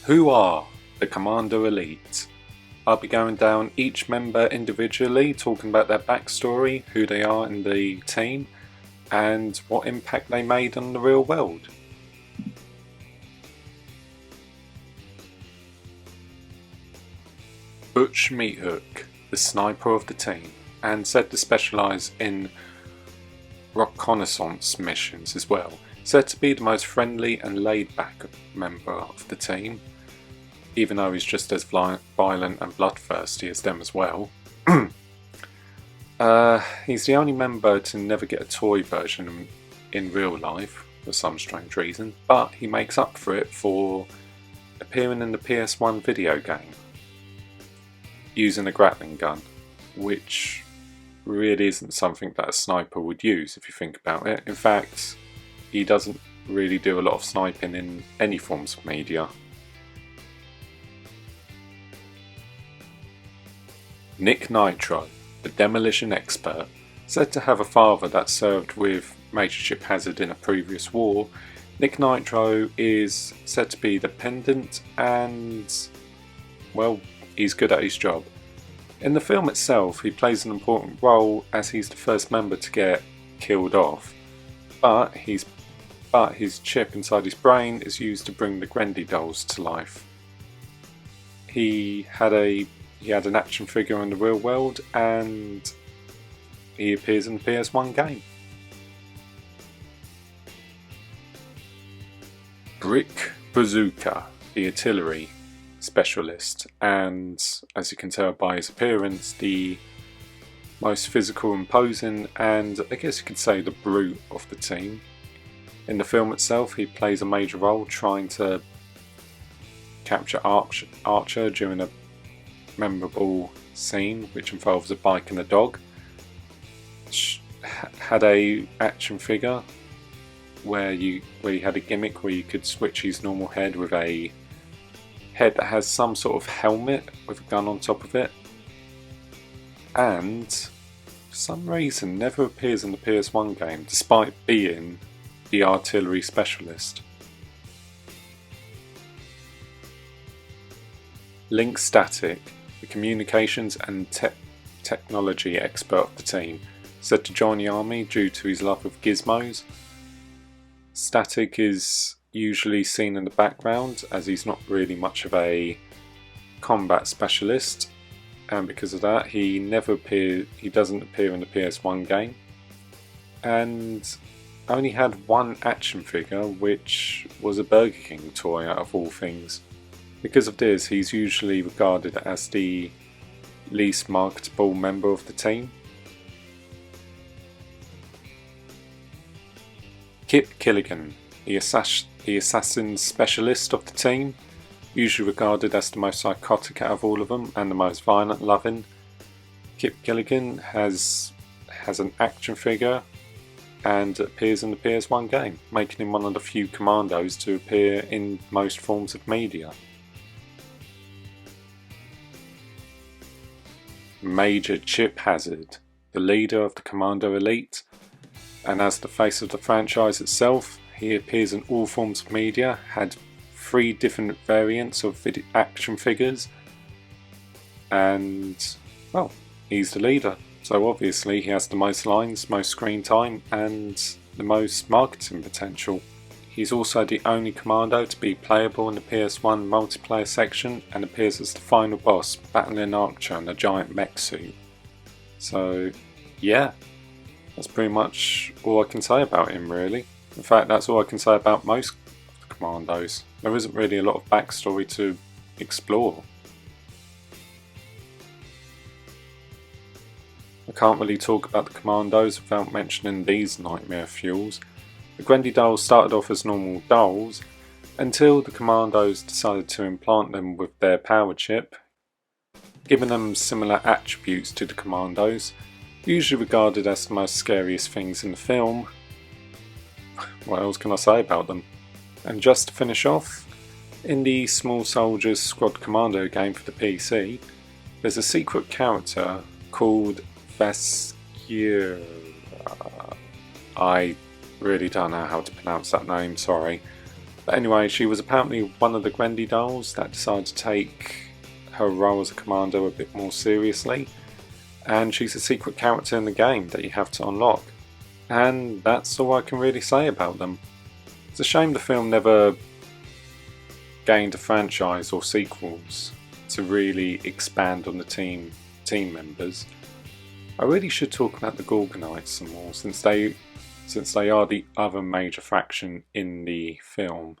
Who are the Commando Elite? I'll be going down each member individually, talking about their backstory, who they are in the team, and what impact they made on the real world. Butch Meathook, the sniper of the team, and said to specialise in reconnaissance missions as well. Said to be the most friendly and laid-back member of the team, even though he's just as violent and bloodthirsty as them as well. He's the only member to never get a toy version in real life for some strange reason, but he makes up for it for appearing in the PS1 video game using a grappling gun, which really isn't something that a sniper would use if you think about it. In fact, he doesn't really do a lot of sniping in any forms of media. Nick Nitro, the demolition expert, said to have a father that served with Major ChipHazard in a previous war. Nick Nitro is said to be dependent and, well, he's good at his job. In the film itself, he plays an important role as he's the first member to get killed off, but his chip inside his brain is used to bring the Gregory dolls to life. He had an action figure in the real world, and he appears in the PS1 game. Brick Bazooka, the artillery specialist, and as you can tell by his appearance, the most physical, imposing, and I guess you could say the brute of the team. In the film itself, he plays a major role trying to capture Archer during a memorable scene which involves a bike and a dog. Had a action figure where he had a gimmick where you could switch his normal head with a head that has some sort of helmet with a gun on top of it, and for some reason never appears in the PS1 game despite being the artillery specialist. Link Static, the communications and technology expert of the team, said to join the army due to his love of gizmos. Static is usually seen in the background as he's not really much of a combat specialist, and because of that he doesn't appear in the PS1 game, and only had one action figure, which was a Burger King toy out of all things. Because of this, he's usually regarded as the least marketable member of the team. Kip Killigan, the assassin specialist of the team, usually regarded as the most psychotic out of all of them and the most violent loving. Kip Killigan has an action figure and appears in the PS1 game, making him one of the few commandos to appear in most forms of media. Major ChipHazard, the leader of the Commando Elite, and as the face of the franchise itself, he appears in all forms of media, had 3 different variants of action figures, and, well, he's the leader, so obviously he has the most lines, most screen time, and the most marketing potential. He's also the only commando to be playable in the PS1 multiplayer section, and appears as the final boss battling Archer in a giant mech suit. So yeah, that's pretty much all I can say about him really. In fact, that's all I can say about most of the commandos. There isn't really a lot of backstory to explore. I can't really talk about the commandos without mentioning these nightmare fuels. The Gregory dolls started off as normal dolls until the commandos decided to implant them with their power chip, giving them similar attributes to the commandos, usually regarded as the most scariest things in the film. What else can I say about them? And just to finish off, in the Small Soldiers Squad Commando game for the PC, there's a secret character called Vasquez. I really don't know how to pronounce that name, sorry. But anyway, she was apparently one of the Gwendy dolls that decided to take her role as a commando a bit more seriously, and she's a secret character in the game that you have to unlock. And that's all I can really say about them. It's a shame the film never gained a franchise or sequels to really expand on the team members. I really should talk about the Gorgonites some more, since they are the other major faction in the film.